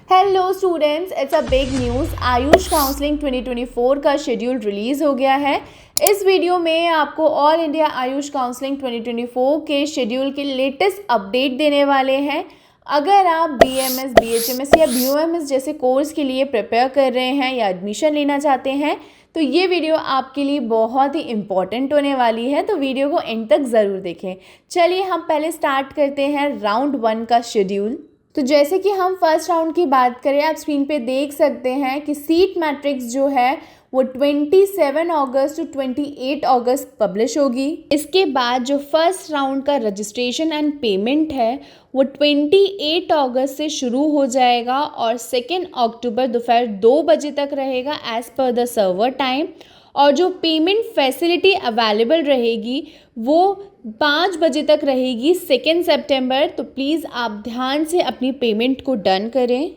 Hello students, it's a big news. Ayush counselling 2024 का schedule release हो गया है। इस वीडियो में आपको ऑल इंडिया आयुष काउंसलिंग 2024 के शेड्यूल के लेटेस्ट अपडेट देने वाले हैं। अगर आप BAMS, BHMS या BOMS जैसे कोर्स के लिए प्रिपेयर कर रहे हैं या एडमिशन लेना चाहते हैं तो ये वीडियो आपके लिए बहुत ही इम्पॉर्टेंट होने वाली है, तो वीडियो को एंड तक ज़रूर देखें। चलिए हम पहले स्टार्ट करते हैं राउंड 1 का शेड्यूल। तो जैसे कि हम फर्स्ट राउंड की बात करें, आप स्क्रीन पे देख सकते हैं कि सीट मैट्रिक्स जो है वो 27 अगस्त टू 28 अगस्त पब्लिश होगी। इसके बाद जो फर्स्ट राउंड का रजिस्ट्रेशन एंड पेमेंट है वो 28 अगस्त से शुरू हो जाएगा और 2 अक्टूबर दोपहर 2 बजे तक रहेगा as per the server time. और जो पेमेंट फैसिलिटी अवेलेबल रहेगी वो 5 बजे तक रहेगी 2 सितंबर। तो प्लीज़ आप ध्यान से अपनी पेमेंट को डन करें।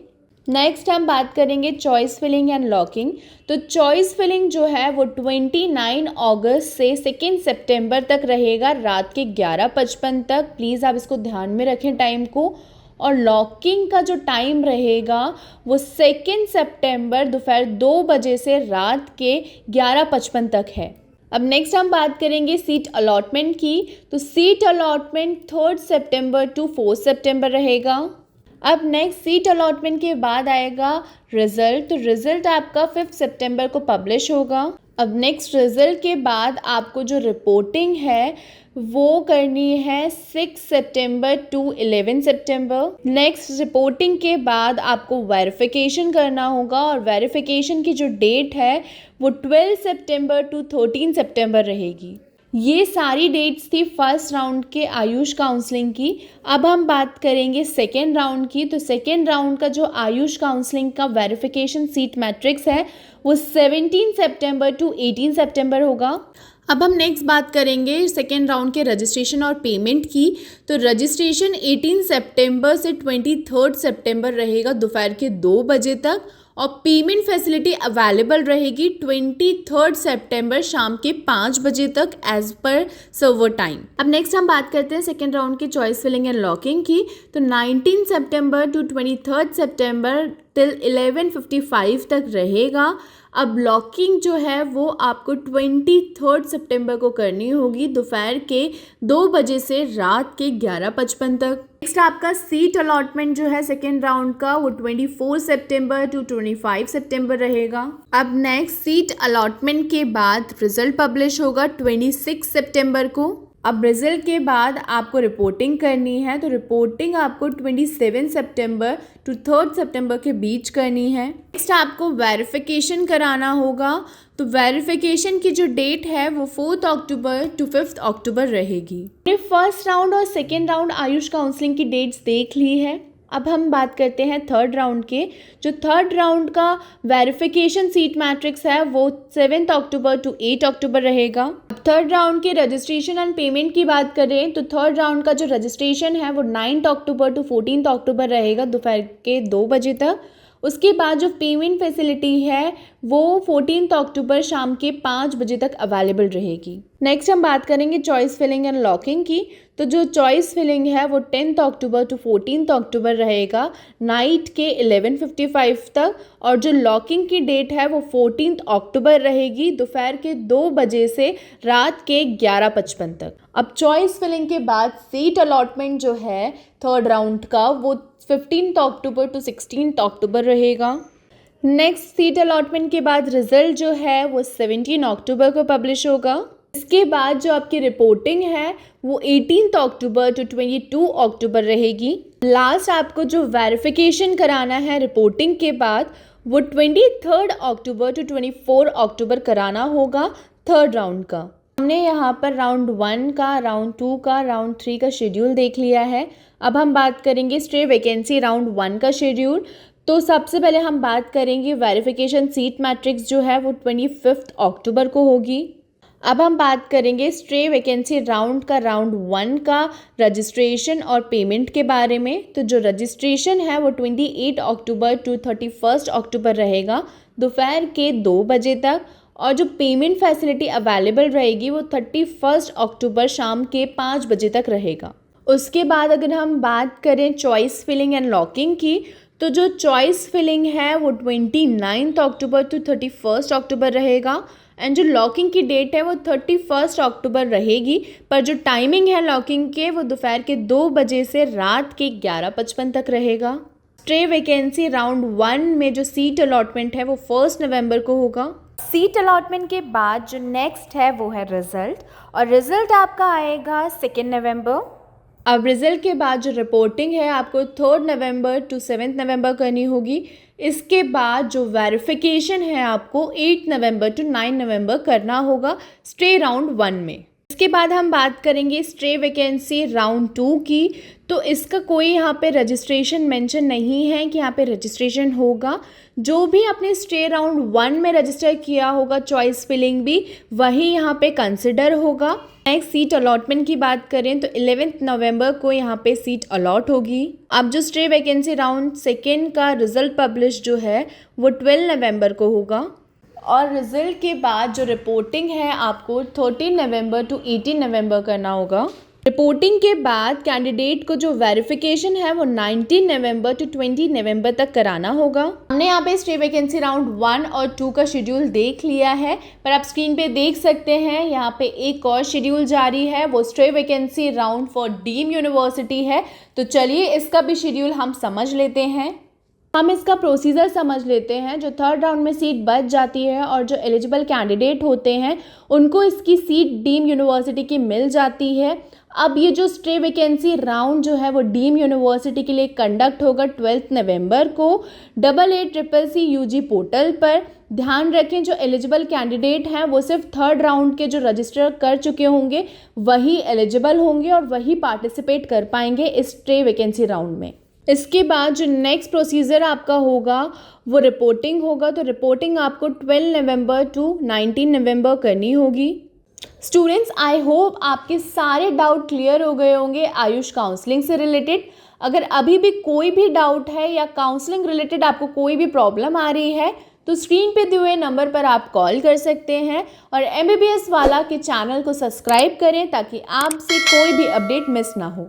नेक्स्ट हम बात करेंगे चॉइस फिलिंग एंड लॉकिंग। तो चॉइस फिलिंग जो है वो 29 अगस्त से 2 सितंबर तक रहेगा रात के 11:55 तक। प्लीज़ आप इसको ध्यान में रखें टाइम को। और लॉकिंग का जो टाइम रहेगा वो 2 सितंबर दोपहर 2 बजे से रात के 11:55 तक है। अब नेक्स्ट हम बात करेंगे सीट अलॉटमेंट की। तो सीट अलॉटमेंट 3 सितंबर टू 4 सितंबर रहेगा। अब नेक्स्ट सीट अलॉटमेंट के बाद आएगा रिज़ल्ट। तो रिज़ल्ट आपका 5 सितंबर को पब्लिश होगा। अब नेक्स्ट रिज़ल्ट के बाद आपको जो रिपोर्टिंग है वो करनी है 6 सितंबर टू 11 सितंबर। नेक्स्ट रिपोर्टिंग के बाद आपको वेरिफिकेशन करना होगा और वेरिफिकेशन की जो डेट है वो 12 सितंबर टू 13 सितंबर रहेगी। ये सारी डेट्स थी फर्स्ट राउंड के आयुष काउंसलिंग की। अब हम बात करेंगे सेकेंड राउंड की। तो सेकेंड राउंड का जो आयुष काउंसलिंग का वेरिफिकेशन सीट मैट्रिक्स है वो 17 सितंबर टू 18 सितंबर होगा। अब हम नेक्स्ट बात करेंगे सेकेंड राउंड के रजिस्ट्रेशन और पेमेंट की। तो रजिस्ट्रेशन 18 सितंबर से 23 सितंबर रहेगा दोपहर के 2 बजे तक और पेमेंट फैसिलिटी अवेलेबल रहेगी 23 सितंबर शाम के 5 बजे तक एज पर सर्वर टाइम। अब नेक्स्ट हम बात करते हैं सेकेंड राउंड की चॉइस फिलिंग एंड लॉकिंग की। तो 19 सितंबर टू 23 सितंबर टिल 11:55 तक रहेगा। अब लॉकिंग जो है वो आपको 23 सितंबर को करनी होगी दोपहर के 2 बजे से रात के 11:55 तक। नेक्स्ट आपका सीट अलॉटमेंट जो है सेकेंड राउंड का वो 24 सितंबर टू 25 सितंबर रहेगा। अब नेक्स्ट सीट अलॉटमेंट के बाद रिजल्ट पब्लिश होगा 26 सितंबर को। अब रिजल्ट के बाद आपको रिपोर्टिंग करनी है। तो रिपोर्टिंग आपको 27 सितंबर टू 3 सितंबर के बीच करनी है। नेक्स्ट आपको वेरिफिकेशन कराना होगा। तो वेरिफिकेशन की जो डेट है वो 4 अक्टूबर टू 5 अक्टूबर रहेगी। फर्स्ट राउंड और सेकेंड राउंड आयुष काउंसलिंग की डेट्स देख ली है। अब हम बात करते हैं थर्ड राउंड के। जो थर्ड राउंड का वेरिफिकेशन सीट मैट्रिक्स है वो 7 अक्टूबर टू 8 अक्टूबर रहेगा। अब थर्ड राउंड के रजिस्ट्रेशन एंड पेमेंट की बात करें तो थर्ड राउंड का जो रजिस्ट्रेशन है वो 9 अक्टूबर टू 14 अक्टूबर रहेगा दोपहर के 2 बजे तक। उसके बाद जो पेमेंट फैसिलिटी है वो 14 अक्टूबर शाम के 5 बजे तक अवेलेबल रहेगी। नेक्स्ट हम बात करेंगे चॉइस फिलिंग एंड लॉकिंग की। तो जो चॉइस फिलिंग है वो 10 अक्टूबर टू 14 अक्टूबर रहेगा नाइट के 11:55 तक। और जो लॉकिंग की डेट है वो 14 अक्टूबर रहेगी दोपहर के 2 बजे से रात के 11:55 तक। अब चॉइस फिलिंग के बाद सीट अलॉटमेंट जो है थर्ड राउंड का वो 15 अक्टूबर टू 16 अक्टूबर रहेगा। नेक्स्ट सीट अलॉटमेंट के बाद रिजल्ट जो है वो 17 अक्टूबर को पब्लिश होगा। इसके बाद जो आपकी रिपोर्टिंग है वो 18 अक्टूबर टू 22 अक्टूबर रहेगी। लास्ट आपको जो वेरिफिकेशन कराना है रिपोर्टिंग के बाद वो 23 अक्टूबर टू 24 अक्टूबर कराना होगा थर्ड राउंड का। हमने यहाँ पर राउंड 1 का, राउंड 2 का, राउंड 3 का शेड्यूल देख लिया है। अब हम बात करेंगे स्ट्रे वैकेंसी राउंड 1 का शेड्यूल। तो सबसे पहले हम बात करेंगे वेरिफिकेशन सीट मैट्रिक्स जो है वो 25 अक्टूबर को होगी। अब हम बात करेंगे स्ट्रे वैकेंसी राउंड का, राउंड 1 का रजिस्ट्रेशन और पेमेंट के बारे में। तो जो रजिस्ट्रेशन है वो 28 अक्टूबर टू 31 अक्टूबर रहेगा दोपहर के 2 बजे तक। और जो पेमेंट फैसिलिटी अवेलेबल रहेगी वो 31 अक्टूबर शाम के 5 बजे तक रहेगा। उसके बाद अगर हम बात करें चॉइस फिलिंग एंड लॉकिंग की तो जो चॉइस फिलिंग है वो 29 अक्टूबर टू 31 अक्टूबर रहेगा एंड जो लॉकिंग की डेट है वो 31 अक्टूबर रहेगी, पर जो टाइमिंग है लॉकिंग के वो दोपहर के 2 बजे से रात के 11:55 तक रहेगा। स्ट्रे वैकेंसी राउंड 1 में जो सीट अलॉटमेंट है वो 1 नवंबर को होगा। सीट अलॉटमेंट के बाद जो नेक्स्ट है वो है रिज़ल्ट, और रिज़ल्ट आपका आएगा 2 नवंबर। अब रिज़ल्ट के बाद जो रिपोर्टिंग है आपको 3 नवंबर टू 7 नवंबर करनी होगी। इसके बाद जो वेरिफिकेशन है आपको 8 नवंबर टू 9 नवंबर करना होगा स्ट्रे राउंड 1 में। इसके बाद हम बात करेंगे स्ट्रे वैकेंसी राउंड 2 की। तो इसका कोई यहाँ पे रजिस्ट्रेशन मेंशन नहीं है कि यहाँ पे रजिस्ट्रेशन होगा। जो भी आपने स्ट्रे राउंड 1 में रजिस्टर किया होगा चॉइस फिलिंग भी वही यहाँ पे कंसिडर होगा। नेक्स्ट सीट अलॉटमेंट की बात करें तो 11 नवंबर को यहाँ पे सीट अलॉट होगी। अब जो स्ट्रे वैकेंसी राउंड 2 का रिजल्ट पब्लिश जो है वो 12 नवंबर को होगा, और रिज़ल्ट के बाद जो रिपोर्टिंग है आपको 13 नवंबर टू 18 नवंबर करना होगा। रिपोर्टिंग के बाद कैंडिडेट को जो वेरिफिकेशन है वो 19 नवंबर टू 20 नवंबर तक कराना होगा। हमने यहाँ पे स्ट्रे वैकेंसी राउंड 1 और 2 का शेड्यूल देख लिया है, पर आप स्क्रीन पे देख सकते हैं यहाँ पे एक और शेड्यूल जारी है, वो stray vacancy round for deemed university है। तो चलिए इसका भी शेड्यूल हम समझ लेते हैं। हम इसका प्रोसीजर समझ लेते हैं। जो 3rd राउंड में सीट बच जाती है और जो एलिजिबल कैंडिडेट होते हैं उनको इसकी सीट डीम यूनिवर्सिटी की मिल जाती है। अब ये जो स्ट्रे वैकेंसी राउंड जो है वो डीम यूनिवर्सिटी के लिए कंडक्ट होगा 12 नवंबर को 88CCC UG पोर्टल पर। ध्यान रखें जो एलिजिबल कैंडिडेट हैं वो सिर्फ 3rd राउंड के जो रजिस्टर कर चुके होंगे वही एलिजिबल होंगे और वही पार्टिसिपेट कर पाएंगे इस स्ट्रे वैकेंसी राउंड में। इसके बाद जो नेक्स्ट प्रोसीजर आपका होगा वो रिपोर्टिंग होगा। तो रिपोर्टिंग आपको 12 नवंबर टू 19 नवंबर करनी होगी। स्टूडेंट्स, आई होप आपके सारे डाउट क्लियर हो गए होंगे आयुष काउंसलिंग से रिलेटेड। अगर अभी भी कोई भी डाउट है या काउंसलिंग रिलेटेड आपको कोई भी प्रॉब्लम आ रही है तो स्क्रीन पे दिए हुए नंबर पर आप कॉल कर सकते हैं, और MBBS वाला के चैनल को सब्सक्राइब करें ताकि आपसे कोई भी अपडेट मिस ना हो।